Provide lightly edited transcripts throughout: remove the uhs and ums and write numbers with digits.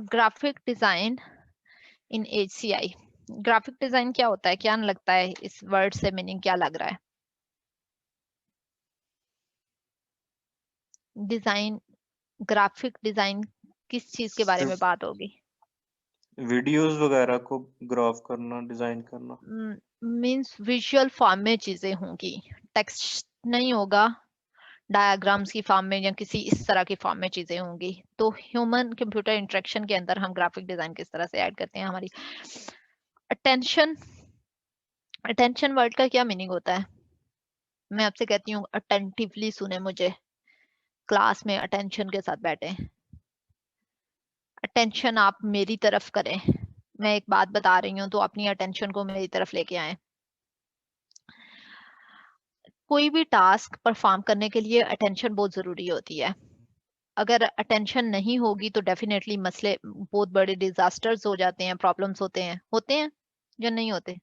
Graphic design इन HCI। Graphic design क्या होता है, क्या लगता है इस वर्ड से मीनिंग क्या लग रहा है? डिजाइन, ग्राफिक डिजाइन किस चीज के बारे में बात होगी? वीडियोस वगैरह को ग्राफ करना, डिजाइन करना। मींस विजुअल फॉर्म में चीजें होंगी, टेक्स्ट नहीं होगा, डायग्राम्स की फॉर्म में या किसी इस तरह की फॉर्म में चीजें होंगी। तो ह्यूमन कंप्यूटर इंटरेक्शन के अंदर हम ग्राफिक डिजाइन किस तरह से ऐड करते हैं? हमारी अटेंशन, अटेंशन वर्ड का क्या मीनिंग होता है? मैं आपसे कहती हूँ अटेंटिवली सुने मुझे, क्लास में अटेंशन के साथ बैठे, अटेंशन आप मेरी तरफ करें। मैं एक बात बता रही हूँ तो अपनी अटेंशन को मेरी तरफ लेके आए। कोई भी टास्क परफॉर्म करने के लिए अटेंशन बहुत जरूरी होती है। अगर अटेंशन नहीं होगी तो डेफिनेटली मसले, बहुत बड़े डिजास्टर्स हो जाते हैं, प्रॉब्लम्स होते हैं या नहीं होते?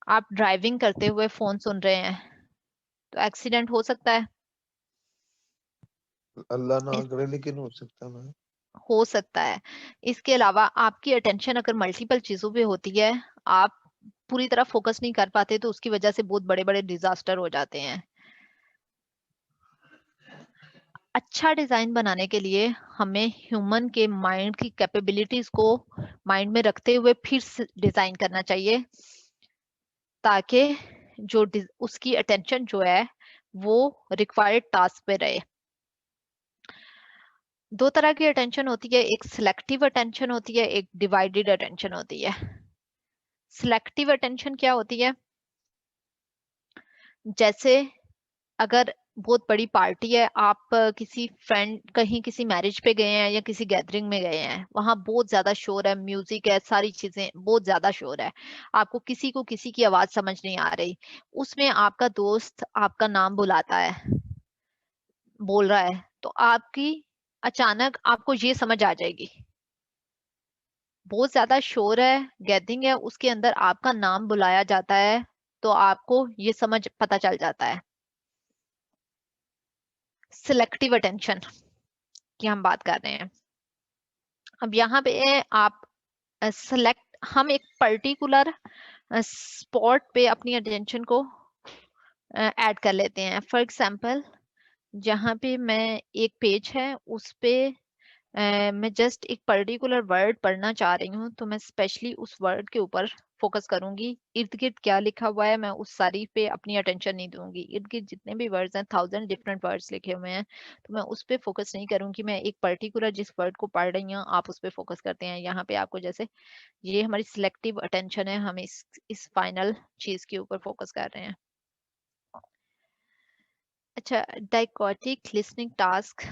आप ड्राइविंग करते हुए फोन सुन रहे हैं तो एक्सीडेंट हो सकता है। अल्लाह ना इस, करे, लेकिन हो सकता है। हो सकता है। इसके अलावा आपकी अटेंशन अगर मल्टीपल चीजों पे होती है, आप पूरी तरह फोकस नहीं कर पाते, तो उसकी वजह से बहुत बड़े बड़े डिजास्टर हो जाते हैं। अच्छा डिजाइन बनाने के लिए हमें ह्यूमन के माइंड की कैपेबिलिटीज को माइंड में रखते हुए फिर डिजाइन करना चाहिए, ताकि उसकी अटेंशन जो है वो रिक्वायर्ड टास्क पे रहे। दो तरह की अटेंशन होती है, एक सिलेक्टिव अटेंशन होती है, एक डिवाइडेड अटेंशन होती है। सिलेक्टिव अटेंशन क्या होती है? जैसे अगर बहुत बड़ी पार्टी है, आप किसी फ्रेंड कहीं किसी मैरिज पे गए हैं या किसी गैदरिंग में गए हैं, वहां बहुत ज्यादा शोर है, म्यूजिक है, सारी चीजें बहुत ज्यादा शोर है, आपको किसी को किसी की आवाज समझ नहीं आ रही। उसमें आपका दोस्त आपका नाम बुलाता है, बोल रहा है, तो आपकी अचानक आपको ये समझ आ जाएगी, बहुत ज्यादा शोर है, गैदरिंग है, उसके अंदर आपका नाम बुलाया जाता है, तो आपको ये समझ पता चल जाता है। सिलेक्टिव अटेंशन की हम बात कर रहे हैं। अब यहाँ पे आप सेलेक्ट, हम एक पर्टिकुलर स्पॉट पे अपनी अटेंशन को ऐड कर लेते हैं। फॉर एग्जांपल, जहाँ पे मैं एक पेज है उस पे मैं जस्ट एक पर्टिकुलर वर्ड पढ़ना चाह रही हूँ, तो मैं स्पेशली उस वर्ड के ऊपर फोकस करूंगी। इर्द गिर्द क्या लिखा हुआ है मैं उस सारी पे अपनी अटेंशन नहीं दूंगी। इर्द गिर्द जितने भी वर्ड्स हैं, 1000 डिफरेंट वर्ड्स लिखे हुए हैं, तो मैं उस पे फोकस नहीं करूंगी। मैं एक पर्टिकुलर जिस वर्ड को पढ़ रही हूँ, आप उस पे फोकस करते हैं। यहाँ पे आपको जैसे, ये हमारी सिलेक्टिव अटेंशन है, हम इस फाइनल चीज के ऊपर फोकस कर रहे हैं। अच्छा, डाइकोटिक लिसनिंग टास्क,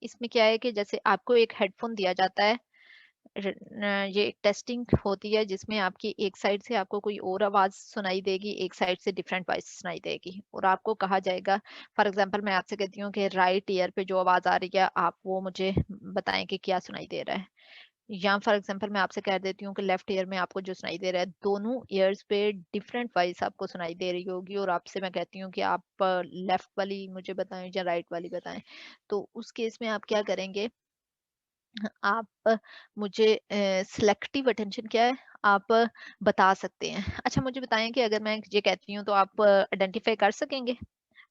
इसमें क्या है कि जैसे आपको एक हेडफोन दिया जाता है, ये एक टेस्टिंग होती है जिसमें आपकी एक साइड से आपको कोई और आवाज सुनाई देगी, एक साइड से डिफरेंट वॉइस सुनाई देगी, और आपको कहा जाएगा, फॉर एग्जांपल मैं आपसे कहती हूँ कि राइट ईयर पे जो आवाज आ रही है, आप वो मुझे बताएं कि क्या सुनाई दे रहा है। या फॉर एग्जांपल मैं आपसे कह देती हूँ कि लेफ्ट ईयर में आपको जो सुनाई दे रहा है, दोनों ईयर्स पे डिफरेंट वॉइस आपको सुनाई दे रही होगी, और आपसे मैं कहती हूँ कि आप लेफ्ट वाली मुझे बताएं या राइट वाली बताएं। तो उस केस में आप क्या करेंगे? आप मुझे सिलेक्टिव अटेंशन क्या है, आप बता सकते हैं। अच्छा मुझे बताएं कि अगर मैं ये कहती हूँ तो आप आइडेंटिफाई कर सकेंगे?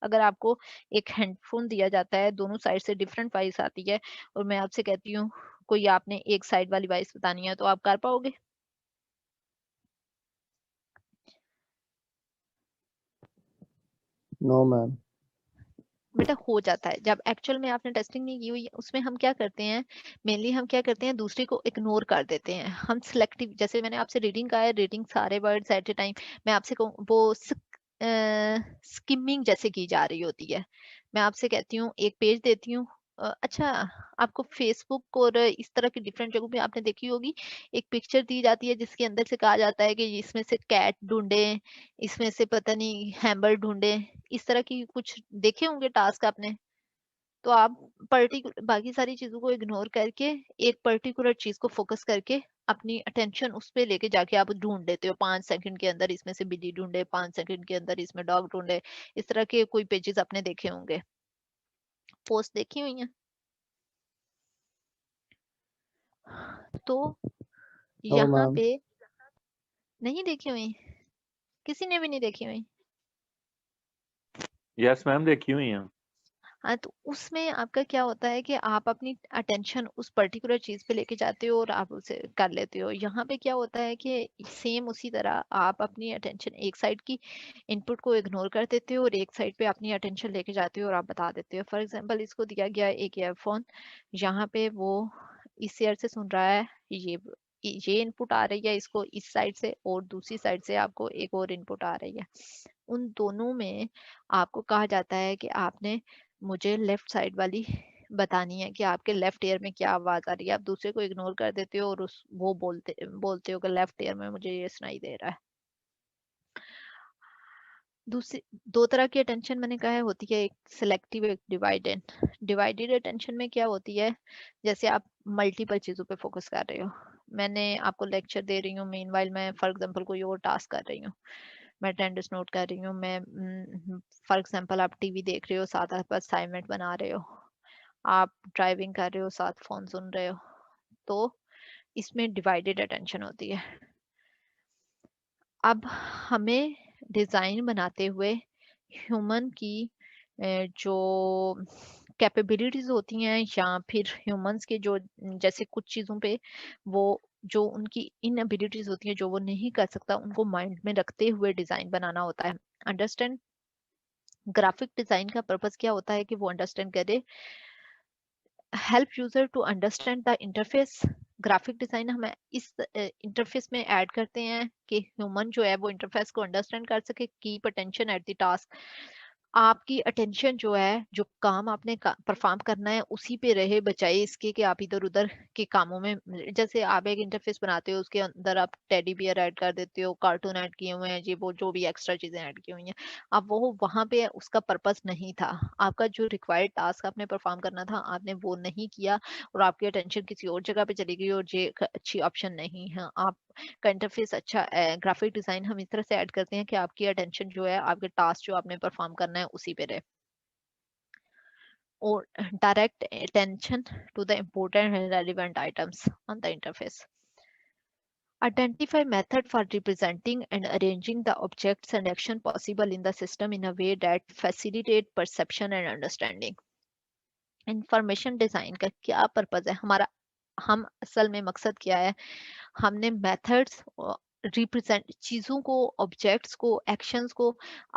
अगर आपको एक हेडफोन दिया जाता है, दोनों साइड से डिफरेंट वॉइस आती है, और मैं आपसे कहती हूँ कोई आपने एक साइड वाली वॉइस बतानी है, तो आप कर पाओगे? No ma'am. बेटा हो जाता है, जब एक्चुअल में आपने टेस्टिंग नहीं की हुई है, उसमें हम क्या करते हैं, मेनली हम क्या करते हैं, दूसरे को इग्नोर कर देते हैं। हम सिलेक्टिव, जैसे मैंने आपसे रीडिंग कहा है, रीडिंग सारे वर्ड्स एट ए टाइम, मैं आपसे कहूँ वो स्किमिंग जैसे की जा रही होती है। मैं आपसे कहती हूँ, एक पेज देती हूँ, अच्छा, आपको फेसबुक और इस तरह की डिफरेंट जगहों पे आपने देखी होगी, एक पिक्चर दी जाती है जिसके अंदर से कहा जाता है कि इसमें से कैट ढूंढे, इसमें से पता नहीं हैमबर ढूंढे, इस तरह की कुछ देखे होंगे टास्क आपने। तो आप पर्टिकुलर बाकी सारी चीजों को इग्नोर करके एक पर्टिकुलर चीज को फोकस करके अपनी अटेंशन उस पे लेके जाके आप ढूंढ लेते हो। 5 सेकंड के अंदर इसमें से बिल्ली ढूंढे, 5 सेकंड के अंदर इसमें डॉग ढूंढे, इस तरह के कोई पेजेस आपने देखे होंगे, पोस्ट देखी हुई है? तो ओ यहाँ मैम, पे नहीं देखी हुई, किसी ने भी नहीं देखी हुई। यस मैम, देखी हुई हैं। हाँ, तो उसमें आपका क्या होता है कि आप अपनी अटेंशन उस पर्टिकुलर चीज पे लेके जाते हो और आप उसे कर लेते हो। यहाँ पे क्या होता है कि सेम उसी तरह आप अपनी अटेंशन एक साइड की इनपुट को इग्नोर कर देते हो और एक साइड पे अपनी अटेंशन लेके जाते हो और आप बता देते हो। फॉर एग्जांपल इसको दिया गया है एक ईयरफोन, यहाँ पे वो इस ईयर से सुन रहा है, ये इनपुट आ रही है इसको इस साइड से और दूसरी साइड से आपको एक और इनपुट आ रही है। उन दोनों में आपको कहा जाता है कि आपने मुझे लेफ्ट साइड वाली बतानी है कि आपके लेफ्ट ईयर में क्या आवाज आ रही है। आप दूसरे को इग्नोर कर देते हो और उस वो बोलते बोलते हो कि लेफ्ट ईयर में मुझे ये सुनाई दे रहा है। दूसरी दो तरह की अटेंशन मैंने कहा है होती है, एक सिलेक्टिव एक डिवाइडेड। डिवाइडेड अटेंशन में क्या होती है, जैसे आप मल्टीपल चीजों पे फोकस कर रहे हो। मैंने आपको लेक्चर दे रही हूँ, मीनवाइल मैं फॉर एग्जांपल कोई और टास्क कर रही हूँ, मैं अटेंडेंस नोट कर रही हूँ, मैं फॉर एग्जांपल आप टीवी देख रहे हो साथ आप असाइनमेंट बना रहे हो, आप ड्राइविंग कर रहे हो साथ फोन सुन रहे हो। तो इसमें डिवाइडेड अटेंशन होती है। अब हमें डिजाइन बनाते हुए ह्यूमन की जो कैपेबिलिटीज होती हैं या फिर ह्यूमंस के जो जैसे कुछ चीजों पे वो जो उनकी इनएबिलिटीज होती हैं जो वो नहीं कर सकता उनको माइंड में रखते हुए डिजाइन बनाना होता है। अंडरस्टैंड, ग्राफिक डिजाइन का पर्पस क्या होता है कि वो अंडरस्टैंड करे, help user to understand the interface. Graphic design हम इस इंटरफेस में ऐड करते हैं कि ह्यूमन जो है वो इंटरफेस को अंडरस्टैंड कर सके, keep attention at the task. आपकी अटेंशन जो है जो काम आपने परफॉर्म करना है उसी पे रहे, बचाए इसके कि आप इधर उधर के कामों में। जैसे आप एक इंटरफेस बनाते हो उसके अंदर आप टेडी बियर ऐड कर देते हो, कार्टून ऐड किए हुए हैं, ये वो जो भी एक्स्ट्रा चीजें ऐड की हुई हैं, अब वो वहां पे उसका पर्पस नहीं था। आपका जो रिक्वायर्ड टास्क आपने परफॉर्म करना था आपने वो नहीं किया और आपकी अटेंशन किसी और जगह पे चली गई और ये एक अच्छी ऑप्शन नहीं है। आप का इंटरफेस अच्छा, ग्राफिक डिजाइन हम इस तरह से ऐड करते हैं कि आपकी अटेंशन जो है आपके टास्क जो आपने परफॉर्म करना है उसी पे रहे, और direct attention to the important and relevant items on the interface. Identify method for representing and arranging the objects and action possible in the system in a way that facilitate perception and understanding. Information design का क्या purpose है हमारा, हम असल में मकसद क्या है, हमने मेथड्स रिप्रेजेंट चीजों को, ऑब्जेक्ट्स को, एक्शंस को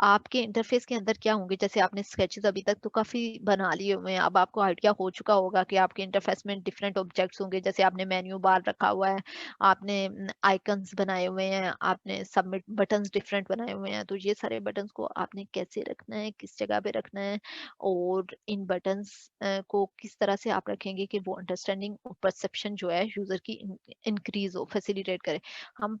आपके इंटरफेस के अंदर क्या होंगे। जैसे आपने स्केचेस अभी तक तो काफी बना लिए हुए हैं, अब आपको आइडिया हो चुका होगा कि आपके इंटरफेस में डिफरेंट ऑब्जेक्ट्स होंगे। जैसे आपने मेन्यू बार रखा हुआ है, आपने आइकन्स बनाए हुए हैं, आपने सबमिट बटन्स डिफरेंट बनाए हुए हैं, तो ये सारे बटन्स को आपने कैसे रखना है, किस जगह पे रखना है, और इन बटन्स को किस तरह से आप रखेंगे कि वो अंडरस्टैंडिंग और परसेप्शन जो है यूजर की इंक्रीज हो, फैसिलिटेट करे। हम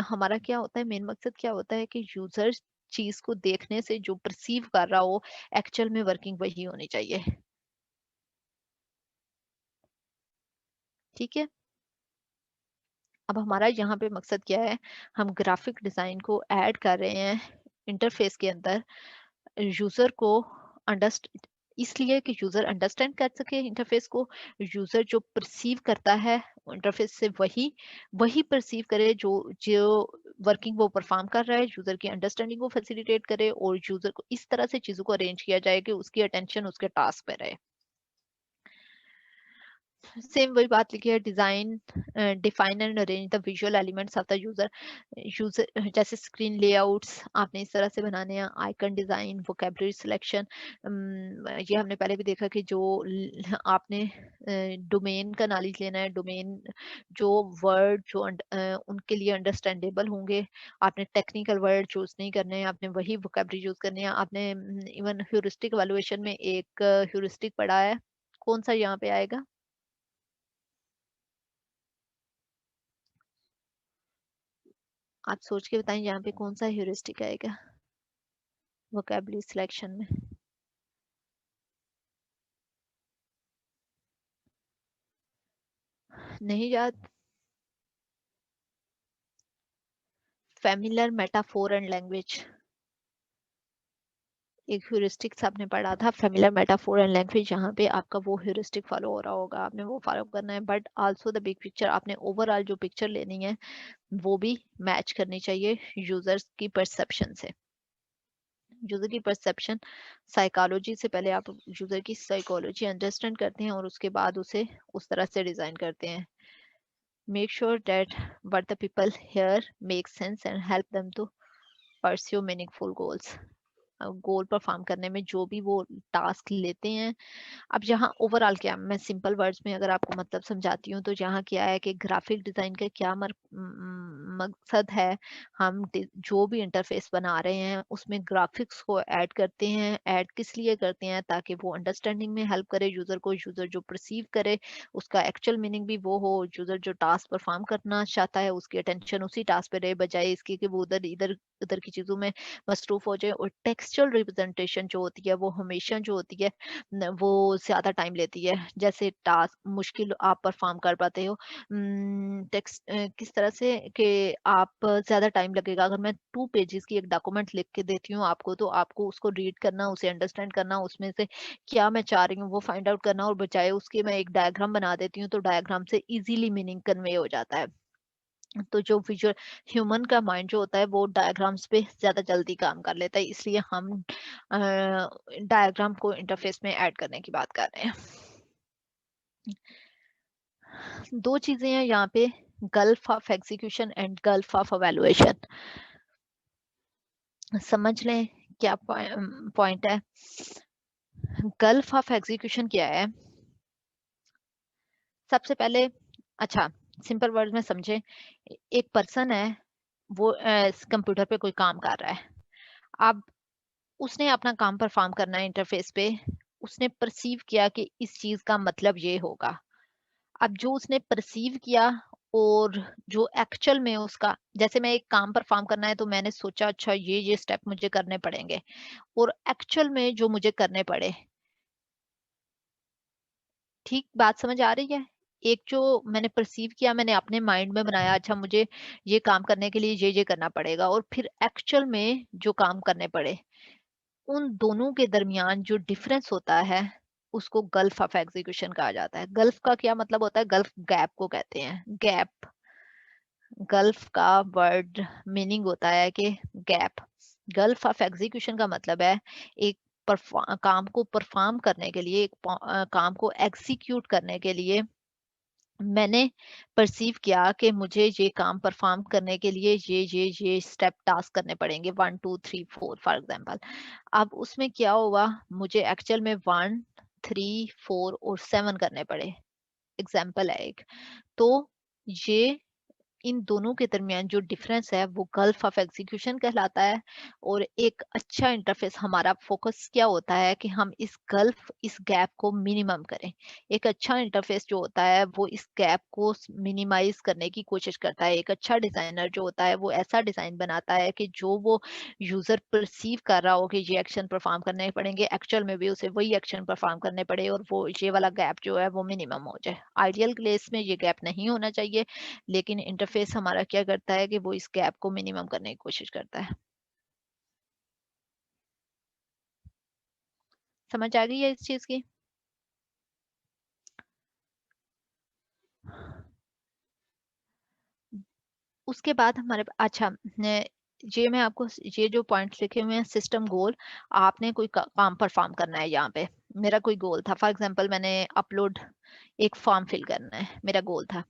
हमारा क्या होता है, मेन मकसद क्या होता है कि यूजर चीज को देखने से जो परसीव कर रहा हो एक्चुअल में वर्किंग वही होनी चाहिए। ठीक है, अब हमारा यहाँ पे मकसद क्या है, हम ग्राफिक डिजाइन को ऐड कर रहे हैं इंटरफेस के अंदर यूजर को अंडरस्ट इसलिए कि यूजर अंडरस्टैंड कर सके इंटरफेस को। यूजर जो परसीव करता है इंटरफेस से वही वही परसीव करे जो जो वर्किंग वो परफॉर्म कर रहा है, यूजर की अंडरस्टैंडिंग को फैसिलिटेट करे और यूजर को इस तरह से चीजों को अरेंज किया जाए कि उसकी अटेंशन उसके टास्क पे रहे। सेम वही बात लिखी है, design define and arrange the visual elements of the user. User जैसे स्क्रीन लेआउट्स आपने इस तरह से बनाने हैं, आइकन डिजाइन, वोकेबलरी सिलेक्शन। ये हमने पहले भी देखा कि जो आपने डोमेन का नॉलेज लेना है, डोमेन जो वर्ड जो उनके लिए अंडरस्टैंडेबल होंगे, आपने टेक्निकल वर्ड चूज नहीं करने हैं, आपने वही वोकेबलरी यूज करनी है। आपने इवन ह्यूरिस्टिक एवेलुएशन में एक ह्यूरिस्टिक पढ़ा है, कौन सा यहाँ पे आएगा, आप सोच के बताएं यहाँ पे कौन सा ह्यूरिस्टिक आएगा वोकेबलरी सिलेक्शन में। नहीं याद, फेमिलर मेटाफोर एंड लैंग्वेज। एक ह्यूरिस्टिक्स आपने पढ़ा था, फेमिलियर मेटाफोर एंड लैंग्वेज, जहाँ पे आपका वो ह्यूरिस्टिक फॉलो हो रहा होगा, आपने वो फॉलो करना है, but also the big picture, आपने ओवरऑल जो पिक्चर लेनी है वो भी मैच करनी चाहिए यूजर्स की परसेप्शन से। यूजर की परसेप्शन साइकोलॉजी से, पहले आप यूजर की साइकोलॉजी अंडरस्टैंड करते हैं और उसके बाद उसे उस तरह से डिजाइन करते हैं। Make sure that what the people here makes sense and help them to pursue meaningful goals। Goal perform करने में जो भी वो टास्क लेते हैं। अब यहाँ ओवरऑल क्या, मैं सिंपल वर्ड्स में अगर आपको मतलब समझाती हूँ, तो यहाँ क्या है कि ग्राफिक डिजाइन का क्या मकसद है। हम जो भी इंटरफेस बना रहे हैं उसमें ग्राफिक्स को ऐड करते हैं। ऐड किस लिए करते हैं, ताकि वो अंडरस्टैंडिंग में हेल्प करे यूजर को, यूजर जो परसीव करे उसका एक्चुअल मीनिंग भी वो हो, यूजर जो टास्क परफॉर्म करना चाहता है उसकी अटेंशन उसी टास्क पे रहे, बजाय इसके कि वो उधर इधर उधर की चीजों में मसरूफ हो जाए। और टेक्सचुअल रिप्रेजेंटेशन जो होती है वो हमेशा जो होती है वो ज्यादा टाइम लेती है। जैसे टास्क मुश्किल आप परफॉर्म कर पाते हो टेक्स्ट किस तरह से कि आप ज्यादा टाइम लगेगा। अगर मैं 2 पेजेस की एक डॉक्यूमेंट लिख के देती हूँ आपको, तो आपको उसको रीड करना, उसे अंडरस्टैंड करना, उसमें से क्या मैं चाह रही हूँ वो फाइंड आउट करना, और बजाय उसके मैं एक डायग्राम बना देती हूँ तो डायग्राम से इजीली मीनिंग कन्वे हो जाता है। तो जो विजुअल ह्यूमन का माइंड जो होता है वो डायग्राम्स पे ज्यादा जल्दी काम कर लेता है, इसलिए हम डायग्राम को इंटरफेस में ऐड करने की बात कर रहे हैं। दो चीजें हैं यहाँ पे, gulf of execution and gulf of evaluation. समझ लें क्या पॉइंट है। गल्फ ऑफ एग्जीक्यूशन क्या है, सबसे पहले, अच्छा सिंपल वर्ड में समझे, एक पर्सन है वो कंप्यूटर पे कोई काम कर रहा है। अब उसने अपना काम परफॉर्म करना है इंटरफेस पे, उसने परसीव किया कि इस चीज का मतलब ये होगा। अब जो उसने परसीव किया और जो एक्चुअल में उसका, जैसे मैं एक काम परफॉर्म करना है तो मैंने सोचा अच्छा ये स्टेप मुझे करने पड़ेंगे, और एक्चुअल में जो मुझे करने पड़े, ठीक बात समझ आ रही है। एक जो मैंने परसीव किया, मैंने अपने माइंड में बनाया अच्छा मुझे ये काम करने के लिए ये करना पड़ेगा, और फिर एक्चुअल में जो काम करने पड़े, उन दोनों के दरमियान जो डिफरेंस होता है उसको गल्फ ऑफ एग्जीक्यूशन कहा जाता है। गल्फ का क्या मतलब होता है, गल्फ गैप को कहते हैं। गैप, गल्फ का वर्ड मीनिंग होता है कि गैप। गल्फ ऑफ एग्जीक्यूशन का मतलब है एक काम को परफॉर्म करने के लिए, एक काम को एग्जीक्यूट करने के लिए मैंने परसीव किया कि मुझे ये काम परफॉर्म करने के लिए ये स्टेप टास्क करने पड़ेंगे, 1 2 3 4 फॉर एग्जांपल। अब उसमें क्या हुआ, मुझे एक्चुअल में 1 3 4 और 7 करने पड़े, एग्जाम्पल है एक। तो ये इन दोनों के दरमियान जो डिफरेंस है वो गल्फ ऑफ एग्जीक्यूशन कहलाता है। और एक अच्छा इंटरफेस, हमारा फोकस क्या होता है कि हम इस गैप को मिनिमम करें। एक अच्छा इंटरफेस जो होता है वो इस गैप को मिनिमाइज करने की कोशिश करता है। एक अच्छा डिजाइनर जो होता है वो ऐसा डिजाइन बनाता है कि जो वो यूजर परसीव कर रहा हो कि ये एक्शन परफॉर्म करने पड़ेंगे, एक्चुअल में भी उसे वही एक्शन परफॉर्म करने पड़े, और वो ये वाला गैप जो है वो मिनिमम हो जाए। आइडियल केस में ये गैप नहीं होना चाहिए, लेकिन इंटरफेस हमारा क्या करता है कि वो इस गैप को मिनिमम करने की कोशिश करता है। समझ आ गई है इस चीज की। उसके बाद हमारे अच्छा ये मैं आपको ये जो पॉइंट्स लिखे हुए हैं, सिस्टम गोल, आपने कोई काम परफॉर्म करना है। यहाँ पे मेरा कोई गोल था, फॉर एग्जांपल मैंने अपलोड एक फॉर्म फिल करना है, मेरा गोल था।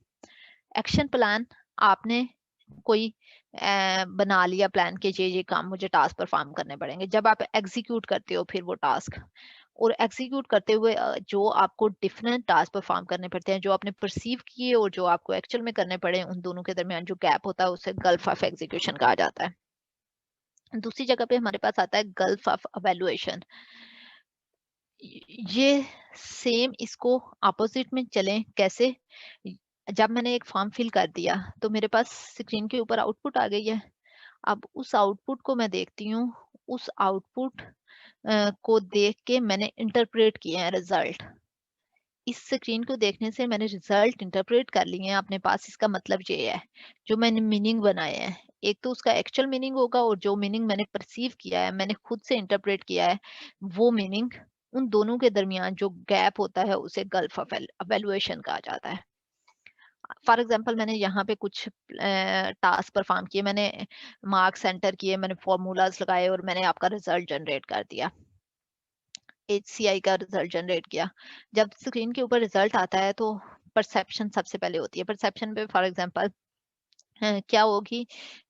एक्शन प्लान, आपने कोई बना लिया प्लान के ये काम मुझे टास्क परफॉर्म करने पड़ेंगे। जब आप एग्जीक्यूट करते हो फिर वो टास्क, और एग्जीक्यूट करते हुए जो आपको डिफरेंट टास्क परफॉर्म करने पड़ते हैं, जो आपने परसीव किए और जो आपको एक्चुअल में करने पड़े, उन दोनों के दरमियान जो गैप होता है उसे गल्फ ऑफ एग्जीक्यूशन कहा जाता है। दूसरी जगह पे हमारे पास आता है गल्फ ऑफ अवेलुएशन। ये सेम, इसको अपोजिट में चलें कैसे। जब मैंने एक फॉर्म फिल कर दिया तो मेरे पास स्क्रीन के ऊपर आउटपुट आ गई है। अब उस आउटपुट को मैं देखती हूँ, उस आउटपुट को देख के मैंने इंटरप्रेट किए हैं रिजल्ट। इस स्क्रीन को देखने से मैंने रिजल्ट इंटरप्रेट कर लिए हैं अपने पास, इसका मतलब ये है जो मैंने मीनिंग बनाए हैं। एक तो उसका एक्चुअल मीनिंग होगा और जो मीनिंग मैंने परसीव किया है, मैंने खुद से इंटरप्रेट किया है, वो मीनिंग, उन दोनों के दरमियान जो गैप होता है उसे गल्फ ऑफ एवैल्यूएशन कहा जाता है। फॉर एग्जांपल मैंने यहाँ पे कुछ टास्क परफॉर्म किए, मैंने मार्क्स एंटर किए, मैंने फॉर्मूलाज लगाए और मैंने आपका रिजल्ट जनरेट कर दिया, एचसीआई का रिजल्ट जनरेट किया। जब स्क्रीन के ऊपर रिजल्ट आता है तो परसेप्शन सबसे पहले होती है। परसेप्शन पे फॉर एग्जांपल क्या होगी,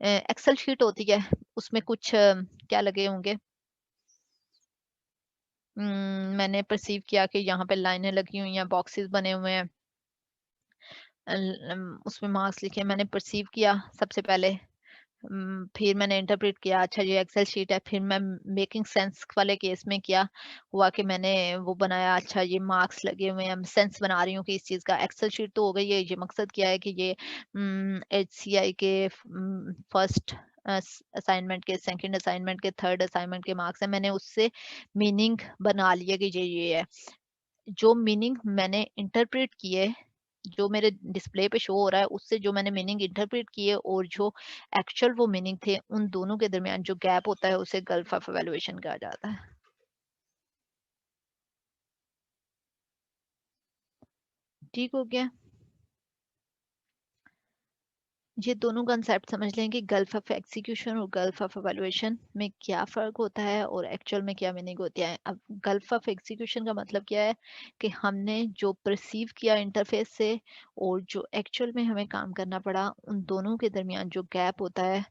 एक्सेल शीट होती है, उसमें कुछ क्या लगे होंगे, मैंने परसीव किया कि यहाँ पे लाइनें लगी हुई हैं, बॉक्सेस बने हुए हैं, उसमें मार्क्स लिखे, मैंने परसीव किया सबसे पहले। फिर मैंने इंटरप्रेट किया, अच्छा ये एक्सेल शीट है, फिर मैं मेकिंग सेंस वाले केस में क्या हुआ कि मैंने वो बनाया, अच्छा ये मार्क्स लगे हुए हैं, मैं सेंस बना रही हूँ कि इस चीज़ का। एक्सेल शीट तो हो गई है, ये मकसद क्या है कि ये एचसीआई के फर्स्ट असाइनमेंट के, सेकंड असाइनमेंट के, थर्ड असाइनमेंट के मार्क्स है, मैंने उससे मीनिंग बना लिया कि ये है। जो मीनिंग मैंने इंटरप्रेट किए, जो मेरे डिस्प्ले पे शो हो रहा है, उससे जो मैंने मीनिंग इंटरप्रेट किए और जो एक्चुअल वो मीनिंग थे, उन दोनों के दरमियान जो गैप होता है उसे गल्फ ऑफ एवैल्यूएशन कहा जाता है। ठीक हो गया? ये दोनों कंसेप्ट समझ लें कि गल्फ ऑफ एग्जीक्यूशन और गल्फ ऑफ एवैल्यूएशन में क्या फ़र्क होता है और एक्चुअल में क्या मीनिंग होती है। अब गल्फ ऑफ एग्जीक्यूशन का मतलब क्या है कि हमने जो परसीव किया इंटरफेस से और जो एक्चुअल में हमें काम करना पड़ा, उन दोनों के दरमियान जो गैप होता है,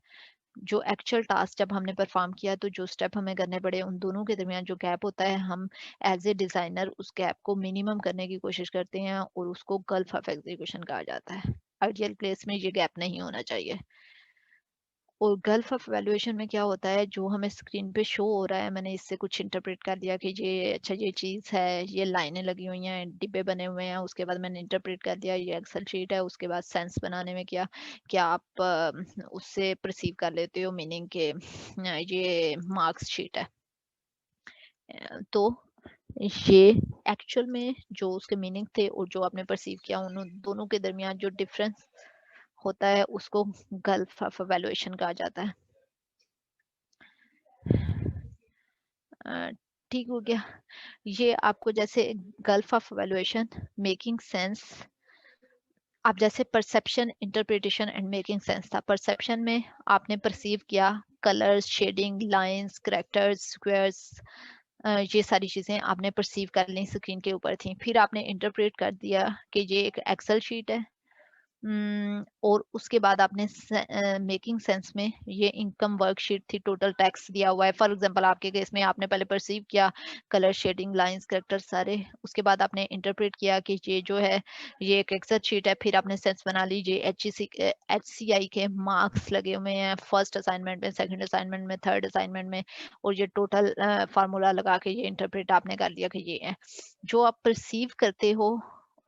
जो एक्चुअल टास्क जब हमने परफॉर्म किया तो जो स्टेप हमें करने पड़े, उन दोनों के दरमियान जो गैप होता है, हम एज ए डिज़ाइनर उस गैप को मिनिमम करने की कोशिश करते हैं और उसको गल्फ ऑफ एग्जीक्यूशन कहा जाता है। आइडियल केस में ये गैप नहीं होना चाहिए। और गल्फ ऑफ वैल्यूएशन में क्या होता है, जो हमें स्क्रीन पे शो हो रहा है, मैंने इससे कुछ इंटरप्रेट कर दिया कि ये अच्छा ये चीज़ है, ये लाइनें लगी हुई हैं, डिब्बे बने हुए हैं, उसके बाद मैंने इंटरप्रेट कर दिया ये एक्सेल शीट है, उसके बाद सेंस बनाने में क्या क्या आप उससे परसीव कर लेते हो मीनिंग के ये मार्क्स शीट है। तो ये एक्चुअल में जो उसके मीनिंग थे और जो आपने परसीव किया, उन दोनों के दरमियान जो डिफरेंस होता है उसको गल्फ ऑफ वैल्यूएशन कहा जाता है। अ, ठीक हो गया? ये आपको जैसे gulf of valuation, making sense, आप जैसे perception, interpretation and making sense था। परसेप्शन में आपने परसीव किया, colours, shading, lines, characters, squares, ये सारी चीजें आपने परसीव कर ली, स्क्रीन के ऊपर थी। फिर आपने इंटरप्रेट कर दिया कि ये एक एक्सेल शीट है। और उसके बाद आपने मेकिंग सेंस में ये इनकम वर्कशीट थी, टोटल टैक्स दिया हुआ है। फॉर एग्जांपल आपके केस में आपने पहले परसीव किया कलर, शेडिंग, लाइंस, कैरेक्टर सारे, उसके बाद आपने इंटरप्रेट किया कि ये जो है ये एक एक्सेल शीट है। फिर आपने सेंस बना ली, ये एचसीआई के मार्क्स लगे हुए हैं फर्स्ट असाइनमेंट में, सेकंड असाइनमेंट में, थर्ड असाइनमेंट में, और ये टोटल फार्मूला लगा के ये इंटरप्रेट आपने कर लिया कि ये है। जो आप परसीव करते हो,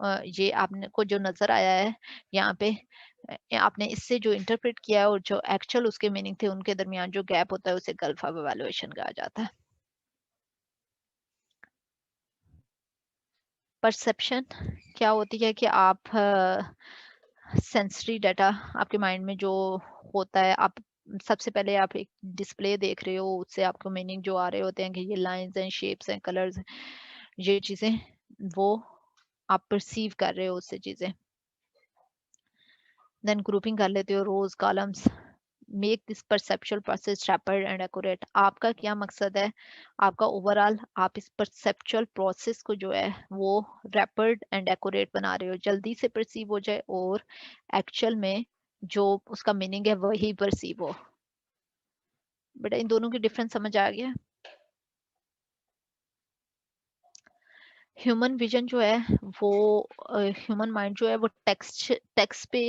ये आपने को जो नजर आया है यहाँ पे, आपने इससे जो इंटरप्रेट किया है और जो एक्चुअल उसके मीनिंग थे, उनके दरमियान जो गैप होता है उसे गल्फ ऑफ इवैल्यूएशन कहा जाता है। परसेप्शन क्या होती है कि आप सेंसरी डाटा आपके माइंड में जो होता है, आप सबसे पहले आप एक डिस्प्ले देख रहे हो, उससे आपको मीनिंग जो आ रहे होते हैं कि ये लाइंस हैं, शेप्स हैं, कलर्स हैं, ये चीजें वो आप परसीव कर रहे हो उससे चीजें। देन ग्रुपिंग कर लेते हो, rows, columns, make this perceptual process rapid and accurate. आपका क्या मकसद है, आपका ओवरऑल आप इस परसेप्चुअल प्रोसेस को जो है वो रैपिड एंड एक्यूरेट बना रहे हो, जल्दी से परसीव हो जाए और एक्चुअल में जो उसका मीनिंग है वही परसीव हो। बेटा इन दोनों की डिफरेंस समझ आ गया? ह्यूमन विजन जो है वो, ह्यूमन माइंड जो है वो टेक्स्ट टेक्स्ट पे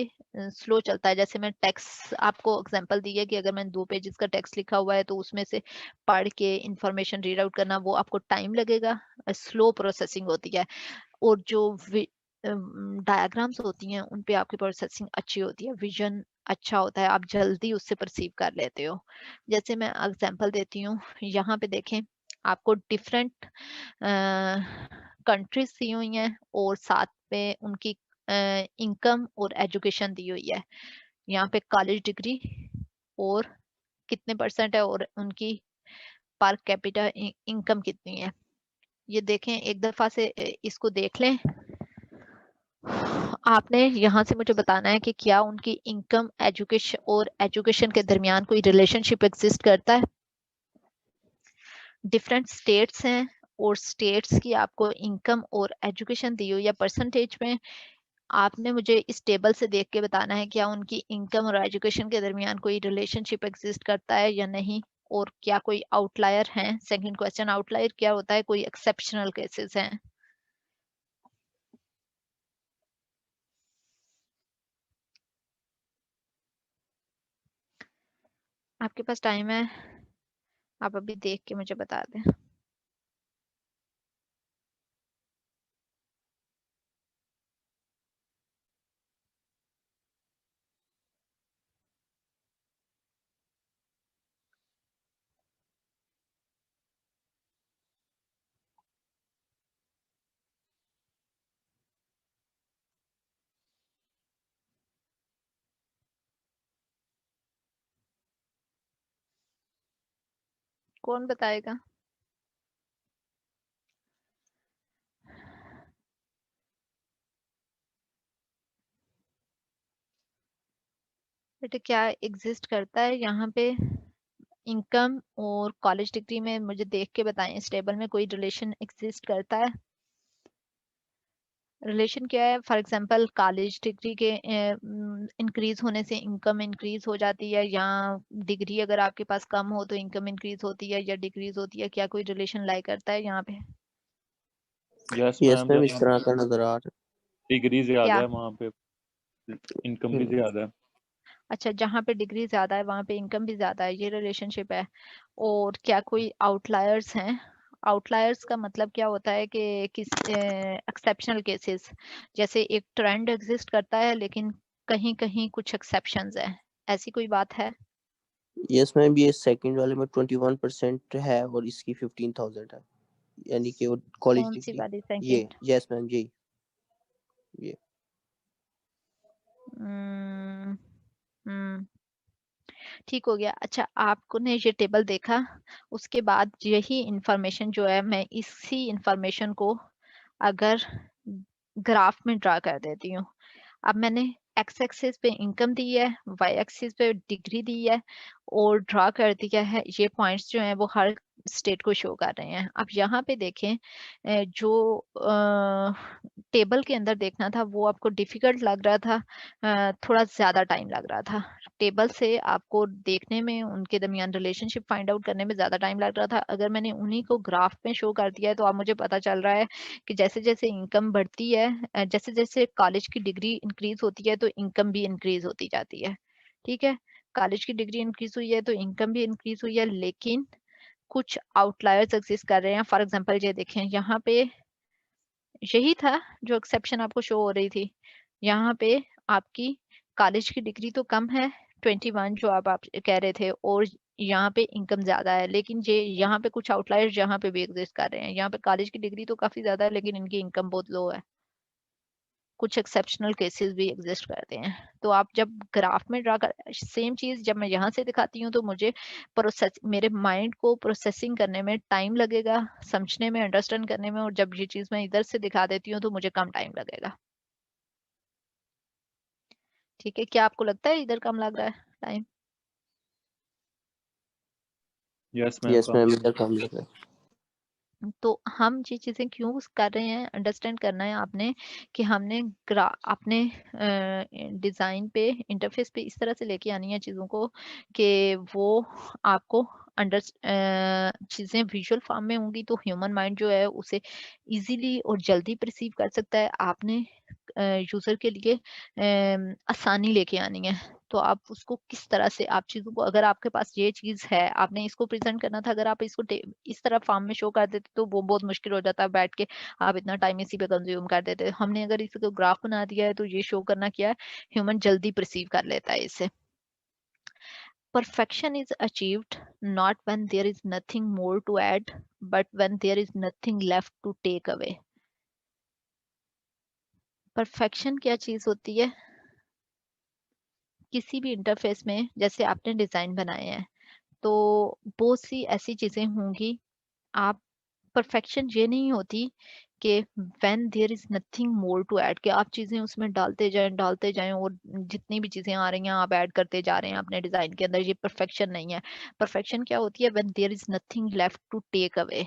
स्लो चलता है। जैसे मैं टेक्स्ट आपको एग्जांपल दी है कि अगर मैंने 2 पेजेस का टेक्स्ट लिखा हुआ है तो उसमें से पढ़ के इंफॉर्मेशन रीड आउट करना वो आपको टाइम लगेगा, स्लो प्रोसेसिंग होती है। और जो डायग्राम्स होती हैं उन पे आपकी प्रोसेसिंग अच्छी होती है, विजन अच्छा होता है, आप जल्दी उससे परसीव कर लेते हो। जैसे मैं एग्जांपल देती हूँ, यहाँ पे देखें, आपको डिफरेंट कंट्रीज दी हुई हैं और साथ में उनकी इनकम और एजुकेशन दी हुई है। यहाँ पे कॉलेज डिग्री और कितने परसेंट है और उनकी पर कैपिटा इनकम कितनी है। ये देखें, एक दफा से इसको देख लें। आपने यहाँ से मुझे बताना है कि क्या उनकी इनकम एजुकेशन और एजुकेशन के दरमियान कोई रिलेशनशिप एग्जिस्ट करता है। डिफरेंट स्टेट्स हैं और स्टेट्स की आपको इनकम और एजुकेशन दी हुई या परसेंटेज में। आपने मुझे इस टेबल से देख के बताना है क्या उनकी इनकम और एजुकेशन के दरमियान कोई रिलेशनशिप एग्जिस्ट करता है या नहीं, और क्या कोई आउटलायर हैं। सेकंड क्वेश्चन, आउटलायर क्या होता है, कोई एक्सेप्शनल केसेस हैं। आपके पास टाइम है, आप अभी देख के मुझे बता दें। कौन बताएगा। बेटे क्या एग्जिस्ट करता है यहाँ पे, इनकम और कॉलेज डिग्री में मुझे देख के बताएं इस टेबल में कोई रिलेशन एग्जिस्ट करता है। रिलेशन क्या है, फॉर एग्जांपल कॉलेज डिग्री के इंक्रीज होने से इनकम इंक्रीज हो जाती है, या डिग्री अगर आपके पास कम हो तो इनकम इंक्रीज होती है या डिक्रीज होती है। क्या कोई रिलेशन लाई करता है यहाँ पे। यस यस मैम, मैम, इस जहाँ तरह का नजर आ रहा डिग्री ज्यादा क्या, है वहाँ पे इनकम भी है। ज्यादा है। अच्छा जहाँ पे डिग्री ज्यादा है वहाँ पे इनकम भी ज्यादा है, ये रिलेशनशिप है। और क्या कोई आउटलायर्स हैं। आउटलायर्स का मतलब क्या होता है कि किस एक्सेप्शनल केसेस, जैसे एक ट्रेंड एग्जिस्ट करता है लेकिन कहीं कहीं कुछ एक्सेप्शंस हैं, ऐसी कोई बात है। यस मैम, ये सेकंड वाले में 21% है और इसकी 15,000 है, यानी कि वो कॉलेज कौन सी डिग्री। वाली ये सेकंड। यस मैम, ये हम्म हम्म, ठीक हो गया। अच्छा आपको ने ये टेबल देखा, उसके बाद यही इंफॉर्मेशन जो है मैं इसी इंफॉर्मेशन को अगर ग्राफ में ड्रा कर देती हूँ। अब मैंने एक्स एक्सिस पे इनकम दी है, वाई एक्सिस पे डिग्री दी है और ड्रा कर दिया है। ये पॉइंट्स जो हैं वो हर स्टेट को शो कर रहे हैं। अब यहाँ पे देखें, जो टेबल के अंदर देखना था वो आपको डिफिकल्ट लग रहा था, थोड़ा ज्यादा टाइम लग रहा था। टेबल से आपको देखने में उनके दरमियान रिलेशनशिप फाइंड आउट करने में ज्यादा टाइम लग रहा था। अगर मैंने उन्हीं को ग्राफ में शो कर दिया है तो अब मुझे पता चल रहा है कि जैसे जैसे इनकम बढ़ती है, जैसे जैसे कॉलेज की डिग्री इंक्रीज होती है तो इनकम भी इंक्रीज होती जाती है। ठीक है, कॉलेज की डिग्री इंक्रीज हुई है तो इनकम भी इंक्रीज हुई है, लेकिन कुछ आउटलायर्स एग्जिस्ट कर रहे हैं। फॉर एग्जांपल ये देखें, यहाँ पे यही था जो एक्सेप्शन आपको शो हो रही थी। यहाँ पे आपकी कॉलेज की डिग्री तो कम है 21 जो आप कह रहे थे, और यहाँ पे इनकम ज्यादा है, लेकिन ये यहाँ पे कुछ आउटलायर्स यहाँ पे भी एग्जिस्ट कर रहे हैं। यहाँ पे कॉलेज की डिग्री तो काफी ज्यादा है लेकिन इनकी इनकम बहुत लो है। कुछ एक्सेप्शनल केसेस भी एग्जिस्ट करते हैं। तो आप जब ग्राफ में ड्रा कर, सेम चीज जब मैं यहाँ से दिखाती हूँ तो मुझे प्रोसेस, मेरे माइंड को प्रोसेसिंग करने में टाइम लगेगा, समझने में, अंडरस्टैंड करने में, और जब ये चीज मैं इधर से दिखा देती हूँ तो मुझे कम टाइम लगेगा। ठीक है, क्या आपको लगता है इधर कम लग रहा है time. Yes ma'am, yes ma'am, इधर कम लग रहा है। तो हम ये चीजें क्यों कर रहे हैं, अंडरस्टैंड करना है आपने कि हमने अपने डिजाइन पे, इंटरफेस पे इस तरह से लेके आनी है चीजों को कि वो आपको अंडर चीजें विजुअल फॉर्म में होंगी तो ह्यूमन माइंड जो है उसे इजीली और जल्दी परसीव कर सकता है। आपने यूजर के लिए आसानी लेके आनी है। तो आप उसको किस तरह से, आप चीजों को, अगर आपके पास ये चीज है आपने इसको प्रेजेंट करना था, अगर आप इसको इस तरह फॉर्म में शो कर देते तो वो बहुत मुश्किल हो जाता है, बैठ के आप इतना टाइम इसी पे कंज्यूम कर देते। हमने अगर इसी को ग्राफ बना दिया है तो ये शो करना क्या है, ह्यूमन जल्दी परसीव कर लेता है इसे। Perfection is achieved not when there is nothing more to add, but when there is nothing left to take away. Perfection क्या चीज होती है, किसी भी इंटरफेस में जैसे आपने डिज़ाइन बनाए हैं, तो बहुत सी ऐसी चीज़ें होंगी, आप परफेक्शन ये नहीं होती कि when there is nothing more to add, कि आप चीज़ें उसमें डालते जाएँ और जितनी भी चीज़ें आ रही हैं आप ऐड करते जा रहे हैं अपने डिज़ाइन के अंदर, ये परफेक्शन नहीं है। परफेक्शन क्या होती है? When there is nothing left to take away.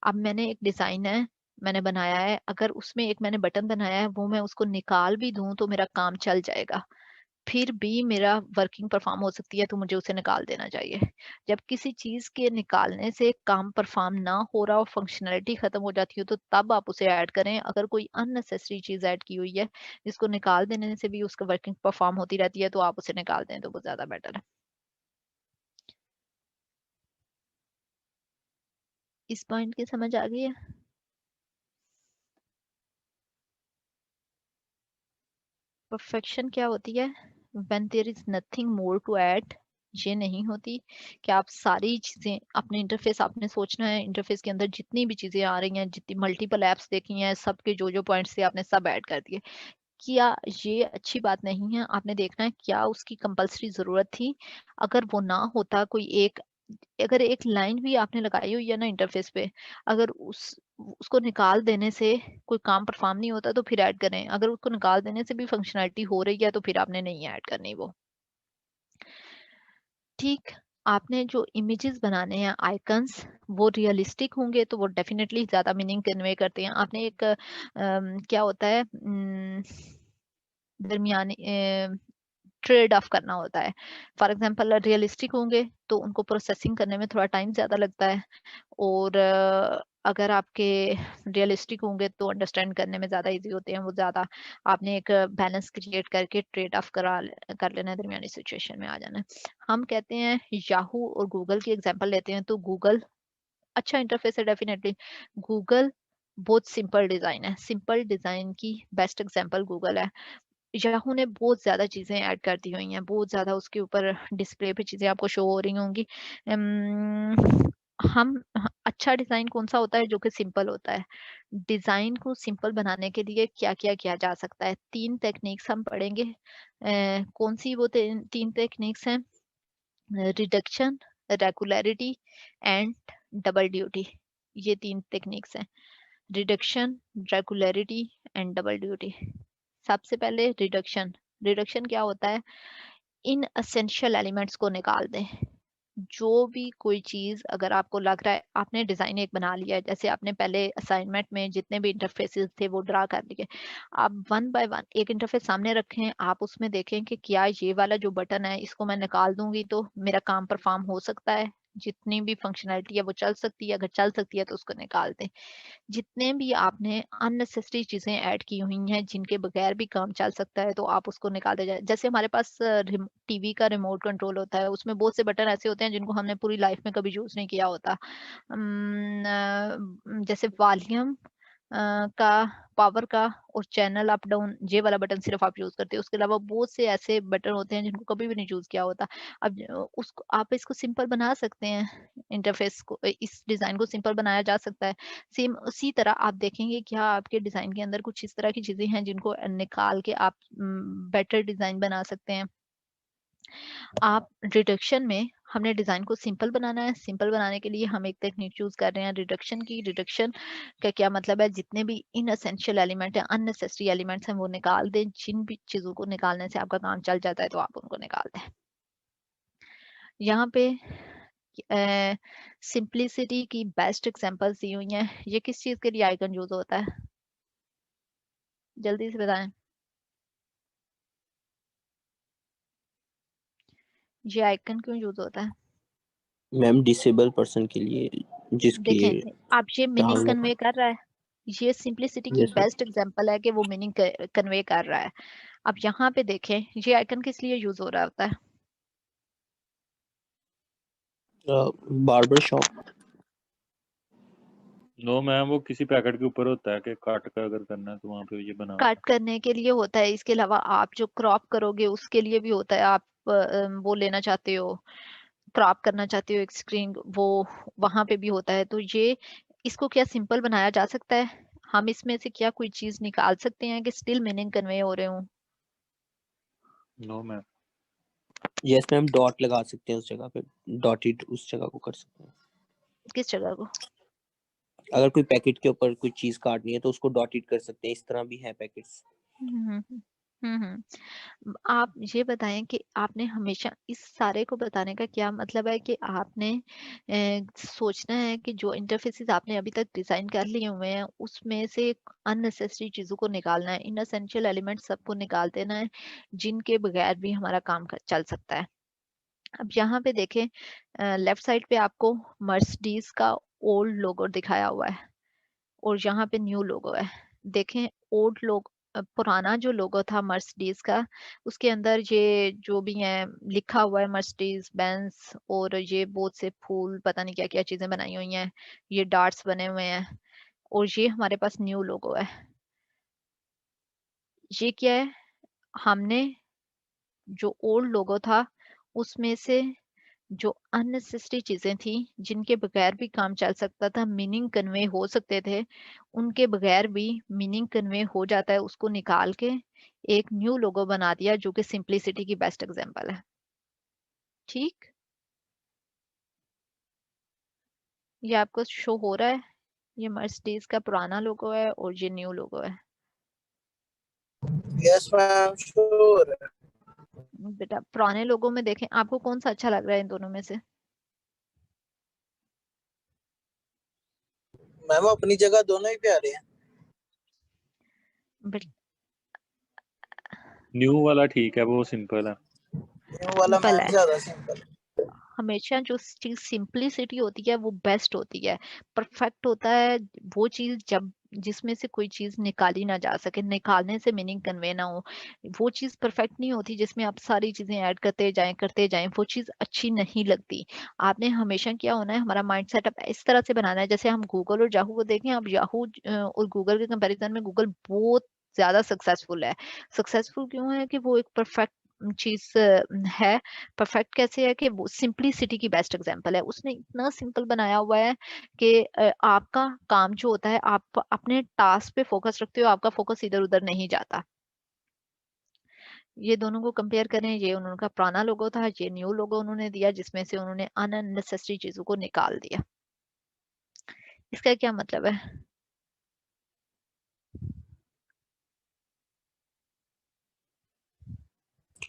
अब मैंने एक डिज़ाइन है, मैंने बनाया है, अगर उसमें एक मैंने बटन बनाया है, वो मैं उसको निकाल भी दूँ तो मेरा काम चल जाएगा। फिर भी मेरा वर्किंग परफॉर्म हो सकती है, तो मुझे उसे निकाल देना चाहिए। जब किसी चीज़ के निकालने से काम परफॉर्म ना हो रहा हो, फंक्शनैलिटी खत्म हो जाती हो, तो तब आप उसे ऐड करें। अगर कोई अननेसेसरी चीज़ ऐड की हुई है जिसको निकाल देने से भी उसका वर्किंग परफॉर्म होती रहती है, तो आप उसे निकाल दें तो वो ज़्यादा बेटर है। इस पॉइंट की समझ आ गई है? परफेक्शन क्या होती है? When there is nothing more to add. ये नहीं होती कि आप सारी चीजें अपने इंटरफेस, आपने सोचना है इंटरफेस के अंदर जितनी भी चीजें आ रही हैं, जितनी मल्टीपल एप्स देखी हैं, सबके जो पॉइंट्स थे आपने सब ऐड कर दिए। क्या ये अच्छी बात नहीं है? आपने देखना है क्या उसकी कंपल्सरी जरूरत थी? अगर वो ना होता, कोई एक, अगर एक लाइन भी आपने लगाई हुई है ना इंटरफेस पे, अगर उसको निकाल देने से कोई काम परफॉर्म नहीं होता तो फिर ऐड करें। अगर उसको निकाल देने से भी फंक्शनैलिटी हो रही है तो फिर आपने नहीं ऐड करनी वो। ठीक। आपने जो इमेजेस बनाने हैं, आइकन्स, वो रियलिस्टिक होंगे तो वो डेफिनेटली ज्यादा मीनिंग कन्वे करते हैं। आपने एक क्या होता है, दरमियानी ट्रेड ऑफ करना होता है। फॉर एग्जांपल रियलिस्टिक होंगे तो उनको प्रोसेसिंग करने में थोड़ा टाइम ज़्यादा लगता है, और अगर आपके रियलिस्टिक होंगे तो अंडरस्टैंड करने में ज़्यादा इजी होते हैं वो ज़्यादा। आपने एक बैलेंस क्रिएट करके ट्रेड ऑफ कर लेना है, दरमियानी सिचुएशन में आ जाना है। हम कहते हैं याहू और गूगल की एग्जांपल लेते हैं, तो गूगल अच्छा इंटरफेस है डेफिनेटली। गूगल बहुत सिंपल डिज़ाइन है, सिंपल डिज़ाइन की बेस्ट एग्जांपल गूगल है। याहू ने बहुत ज़्यादा चीज़ें ऐड कर दी हुई हैं, बहुत ज़्यादा उसके ऊपर डिस्प्ले पे चीज़ें आपको शो हो रही होंगी। अच्छा डिज़ाइन कौन-सा होता है? जो कि सिंपल होता है। डिज़ाइन को सिंपल बनाने के लिए क्या-क्या किया जा सकता है? 3 टेक्निक्स हम पढ़ेंगे। कौन-सी वो 3 टेक्निक्स हैं? Reduction, regularity and double duty. ये 3 टेक्निक्स हैं। Reduction, regularity and double duty. सबसे पहले रिडक्शन। रिडक्शन क्या होता है? इन एसेंशियल एलिमेंट्स को निकाल दें। जो भी कोई चीज अगर आपको लग रहा है, आपने डिजाइन एक बना लिया है, जैसे आपने पहले असाइनमेंट में जितने भी इंटरफेसेस थे वो ड्रा कर लिए, आप वन बाय वन एक इंटरफेस सामने रखें, आप उसमें देखें कि क्या ये वाला जो बटन है इसको मैं निकाल दूंगी तो मेरा काम परफॉर्म हो सकता है, जितनी भी फंक्शनैलिटी है वो चल सकती है, अगर चल सकती है तो उसको निकाल दें। जितने भी आपने अननेसेसरी चीजें ऐड की हुई हैं जिनके बगैर भी काम चल सकता है तो आप उसको निकाल दे जाए। जैसे हमारे पास टीवी का रिमोट कंट्रोल होता है, उसमें बहुत से बटन ऐसे होते हैं जिनको हमने पूरी लाइफ में कभी यूज नहीं किया होता। जैसे वॉल्यूम का, पावर का, और चैनल अप डाउन, ये वाला बटन सिर्फ आप यूज करते हो। उसके अलावा बहुत से ऐसे बटन होते हैं जिनको कभी भी नहीं यूज किया होता। अब उसको आप इसको सिंपल बना सकते हैं, इंटरफेस को, इस डिजाइन को सिंपल बनाया जा सकता है। सेम उसी तरह आप देखेंगे क्या आपके डिजाइन के अंदर कुछ इस तरह की चीजें हैं जिनको निकाल के आप बेटर डिजाइन बना सकते हैं। आप रिडक्शन में, हमने डिजाइन को सिंपल बनाना है, सिंपल बनाने के लिए हम एक टेक्निक चूज कर रहे हैं रिडक्शन की। रिडक्शन का क्या मतलब है? जितने भी इनएसेंशियल एलिमेंट है, अननेसेसरी एलिमेंट्स हैं, वो निकाल दें। जिन भी चीजों को निकालने से आपका काम चल जाता है तो आप उनको निकाल दें। यहाँ पे सिंप्लिसिटी की बेस्ट एग्जांपल्स दी हुई हैं। ये किस चीज के लिए आइकन यूज होता है? जल्दी से बताएं। ये आइकन क्यों यूज होता है? मैम डिसेबल पर्सन के लिए, जिसके देखें, आप ये मीनिंग टांग, कन्वे कर रहा है। ये सिंप्लिसिटी की यस मैम, बेस्ट एग्जांपल है कि वो मीनिंग कन्वे कर रहा है। अब यहाँ पे देखें, ये आइकन किस लिए यूज हो रहा होता है? Barber shop. नो मैम, वो किसी पैकेट के ऊपर होता है कि काट कर अगर करना है तो वहां पे ये बना होता कट करने के लिए होता है। इसके अलावा आप जो क्रॉप करोगे उसके लिए भी होता है। आप वो लेना चाहते हो, क्रॉप करना चाहते हो एक स्क्रीन, वो वहां पे भी होता है। तो ये, इसको क्या सिंपल बनाया जा सकता है? हम इसमें से क्या कोई चीज निकाल सकते हैं कि स्टिल मीनिंग कन्वे हो रहे हो? है। No ma'am. Yes ma'am, dot लगा सकते हैं उस जगह पे, डॉटेड उस जगह को कर सकते हैं। किस जगह को? अगर कोई पैकेट के ऊपर कोई चीज काटनी है तो उसको डॉटेड कर सकते हैं, इस तरह भी है पैकेट्स। हम्म हम्म हम्म। आप ये बताएं कि आपने हमेशा इस सारे को बताने का क्या मतलब है कि आपने सोचना है कि जो इंटरफेसेस आपने अभी तक डिजाइन कर लिए हुए हैं उसमें से अननेसेसरी चीजों को निकालना है, इनएसेंशियल एलिमेंट सबको निकाल देना है जिनके बगैर भी हमारा काम चल सकता है। अब यहाँ पे देखें, लेफ्ट साइड पे आपको मर्सिडीज का ओल्ड लोगो दिखाया हुआ है और यहाँ पे न्यू लोगो है। देखें, ओल्ड लोग पुराना जो लोगो था मर्सिडीज का, उसके अंदर ये जो भी है लिखा हुआ है मर्सिडीज बेंज, और ये बहुत से फूल पता नहीं क्या क्या चीजें बनाई हुई हैं, ये डार्ट्स बने हुए हैं, और ये हमारे पास न्यू लोगो है। ये क्या है? हमने जो ओल्ड लोगो था उसमें से जो अननेसेसरी चीजें थी जिनके बगैर भी काम चल सकता था, मीनिंग कन्वे हो सकते थे, उनके बगैर भी मीनिंग कन्वे हो जाता है, उसको निकाल के एक न्यू लोगो बना दिया जो कि सिंप्लिसिटी की बेस्ट एग्जांपल है। ठीक, ये आपको शो हो रहा है, ये मर्सिडीज का पुराना लोगो है और ये न्यू लोगो है। Yes ma'am, sure. बेटा पुराने लोगों में देखें, आपको कौन सा अच्छा लग रहा है इन दोनों में से? मैम अपनी जगह दोनों ही प्यारे हैं। न्यू वाला ठीक है, वो सिंपल है। न्यू वाला सिंपल मैम है। ज्यादा सिंपल है। हमेशा जो चीज सिंपलिसिटी होती है वो बेस्ट होती है, परफेक्ट होता है वो चीज जब जिसमें से कोई चीज निकाली ना जा सके, निकालने से मीनिंग कन्वे ना हो। वो चीज परफेक्ट नहीं होती जिसमें आप सारी चीजें ऐड करते जाएं, वो चीज अच्छी नहीं लगती। आपने हमेशा क्या होना है, हमारा माइंड सेटअप इस तरह से बनाना है, जैसे हम गूगल और याहू को देखें, अब याहू और गूगल के कंपैरिजन में गूगल बहुत ज्यादा सक्सेसफुल है। सक्सेसफुल क्यों है? कि वो एक परफेक्ट चीज है। परफेक्ट कैसे है? कि वो सिंपलिसिटी की बेस्ट एग्जांपल है, उसने इतना सिंपल बनाया हुआ है कि आपका काम जो होता है, आप अपने टास्क पे फोकस रखते हो, आपका फोकस इधर उधर नहीं जाता। ये दोनों को कंपेयर करें, ये उनका पुराना लोगो था, ये न्यू लोगो उन्होंने दिया जिसमें से उन्होंने अननेसेसरी चीजों को निकाल दिया। इसका क्या मतलब है?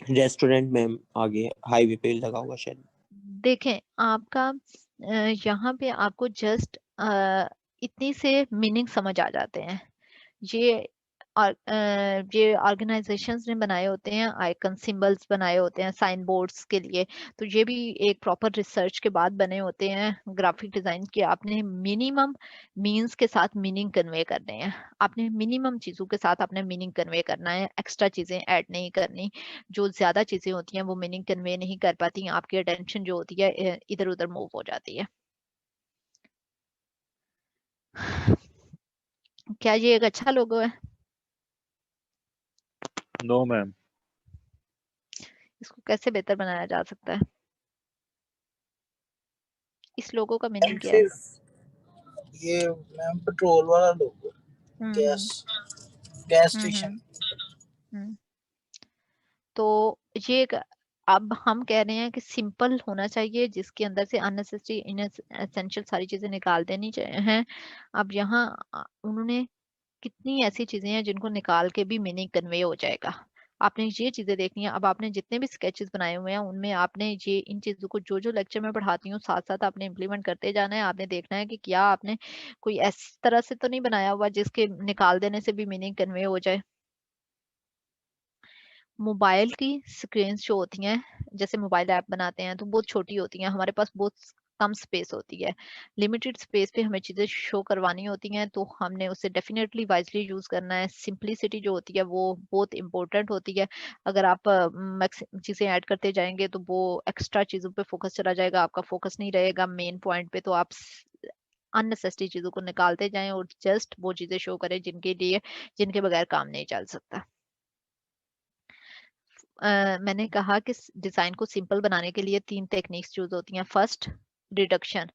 रेस्टोरेंट में आगे हाईवे पे लगा हुआ शायद। देखें, आपका यहाँ पे आपको जस्ट इतनी से मीनिंग समझ आ जाते हैं। ये ये ऑर्गेनाइजेशंस ने बनाए होते हैं, आइकन सिंबल्स बनाए होते हैं साइन बोर्ड्स के लिए, तो ये भी एक प्रॉपर रिसर्च के बाद बने होते हैं ग्राफिक डिजाइन के। आपने मिनिमम मींस के साथ मीनिंग कन्वे करने हैं, आपने मिनिमम चीजों के साथ आपने मीनिंग कन्वे करना है, एक्स्ट्रा चीजें ऐड नहीं करनी। जो ज्यादा चीजें होती हैं वो मीनिंग कन्वे नहीं कर पाती, आपकी अटेंशन जो होती है इधर उधर मूव हो जाती है। क्या ये एक अच्छा लोगो है? No ma'am. इसको कैसे बेहतर बनाया जा सकता है? इस लोगो का मीनिंग क्या है? सिर्फ ये मैम पेट्रोल वाला लोगो, हम्म गैस हम्म स्टेशन। हम्म हम्म। तो ये अब हम कह रहे हैं कि सिंपल होना चाहिए जिसके अंदर से अननेसेसरी इनएसेंशियल सारी चीजें निकाल देनी चाहिए हैं। अब यहाँ उन्होंने कितनी ऐसी चीजें हैं जिनको निकाल के भी मीनिंग कन्वे हो जाएगा। आपने ये चीजें देखनी है। अब आपने जितने भी स्केचेस बनाए हुए हैं उनमें आपने ये इन चीजों को जो जो लेक्चर में पढ़ाती हूँ साथ साथ आपने इम्प्लीमेंट करते जाना है। आपने देखना है कि क्या आपने कोई ऐसी तरह से तो नहीं बनाया हुआ जिसके निकाल देने से भी मीनिंग कन्वे हो जाए। मोबाइल की स्क्रीन जो होती हैं, जैसे मोबाइल ऐप बनाते हैं तो बहुत छोटी होती हैं, हमारे पास बहुत कम स्पेस होती है, लिमिटेड स्पेस पे हमें चीजें शो करवानी होती हैं, तो हमने उसे डेफिनेटली वाइजली यूज करना है। सिंपलिसिटी जो होती है वो बहुत इंपॉर्टेंट होती है। अगर आप चीजें ऐड करते जाएंगे तो वो एक्स्ट्रा चीजों पे फोकस चला जाएगा, आपका फोकस नहीं रहेगा मेन पॉइंट पे, तो आप अननेसेसरी चीजों को निकालते जाएं और जस्ट वो चीजें शो करें जिनके बगैर काम नहीं चल सकता। मैंने कहा कि डिजाइन को सिंपल बनाने के लिए 3 टेक्निक्स यूज होती हैं। फर्स्ट, रिडक्शन,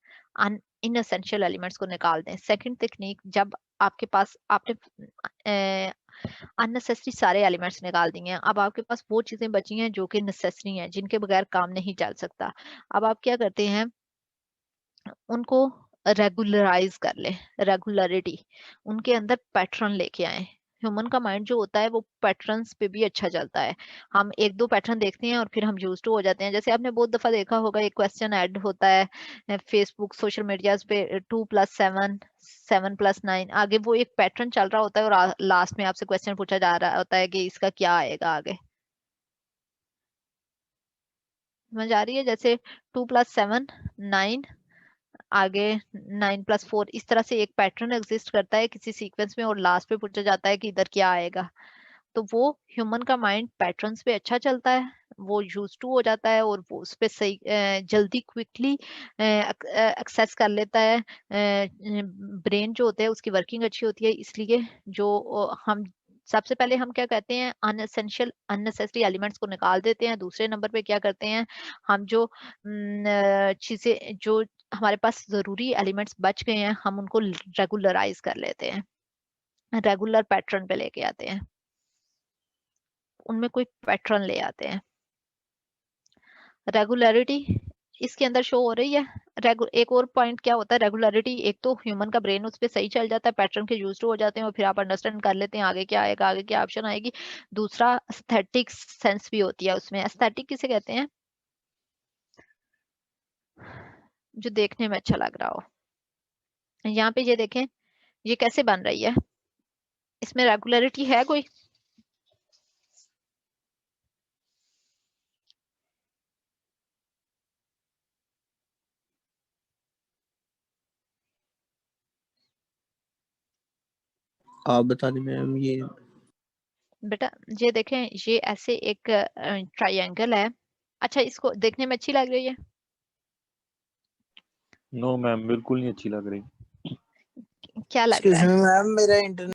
इनएसेंशियल एलिमेंट्स को निकाल दें। सेकंड टेक्निक, जब आपके पास आपने अननेसेसरी सारे एलिमेंट्स निकाल दिए हैं। अब आपके पास वो चीजें बची हैं जो कि नेसेसरी हैं, जिनके बगैर काम नहीं चल सकता। अब आप क्या करते हैं, उनको रेगुलराइज कर ले, रेगुलरिटी, उनके अंदर पैटर्न लेके आए। ह्यूमन का माइंड जो होता है वो पैटर्न्स पे भी अच्छा चलता है। हम एक दो पैटर्न देखते हैं और फिर हम यूज्ड टू हो जाते हैं। जैसे आपने बहुत दफा देखा होगा, एक क्वेश्चन ऐड होता है फेसबुक सोशल मीडिया पे, 2+7 7+9, आगे वो एक पैटर्न चल रहा होता है और लास्ट में आपसे क्वेश्चन पूछा जा रहा होता है कि इसका क्या आएगा आगे। समझ आ रही है? जैसे 2+7 9, आगे 9+4, इस तरह से एक पैटर्न एग्जिस्ट करता है किसी सीक्वेंस में और लास्ट पे पूछा जाता है कि इधर क्या आएगा। तो वो ह्यूमन का माइंड पैटर्न्स पे अच्छा चलता है, वो यूज टू हो जाता है और वो उस पे सही जल्दी क्विकली एक्सेस कर लेता है। ब्रेन जो होता है उसकी वर्किंग अच्छी होती है, इसलिए जो हम सबसे पहले हम क्या कहते हैं, अनएसेंशियल अननेसेसरी एलिमेंट्स को निकाल देते हैं। दूसरे नंबर पे क्या करते हैं, हम जो चीजें जो हमारे पास जरूरी एलिमेंट्स बच गए हैं हम उनको रेगुलराइज कर लेते हैं, रेगुलर पैटर्न पे लेके आते हैं, उनमें कोई पैटर्न ले आते हैं। रेगुलरिटी इसके अंदर शो हो रही है। एक और पॉइंट क्या होता है, रेगुलरिटी, एक तो ह्यूमन का ब्रेन उस पर सही चल जाता है, पैटर्न के यूज हो जाते हैं और फिर आप अंडरस्टैंड कर लेते हैं आगे क्या आएगा, आगे क्या ऑप्शन आएगी। दूसरा एस्थेटिक सेंस भी होती है उसमें। एस्थेटिक किसे कहते हैं, जो देखने में अच्छा लग रहा हो। यहाँ पे ये देखें, ये कैसे बन रही है, इसमें रेगुलरिटी है कोई? आप बता दें मैम। ये बेटा ये देखें, ये ऐसे एक ट्रायंगल है। अच्छा, इसको देखने में अच्छी लग रही है? नो मैम, बिल्कुल नहीं अच्छी लग रही। क्या लग एक्सक्यूज रहा है? मी मैम, मेरा इंटरनेट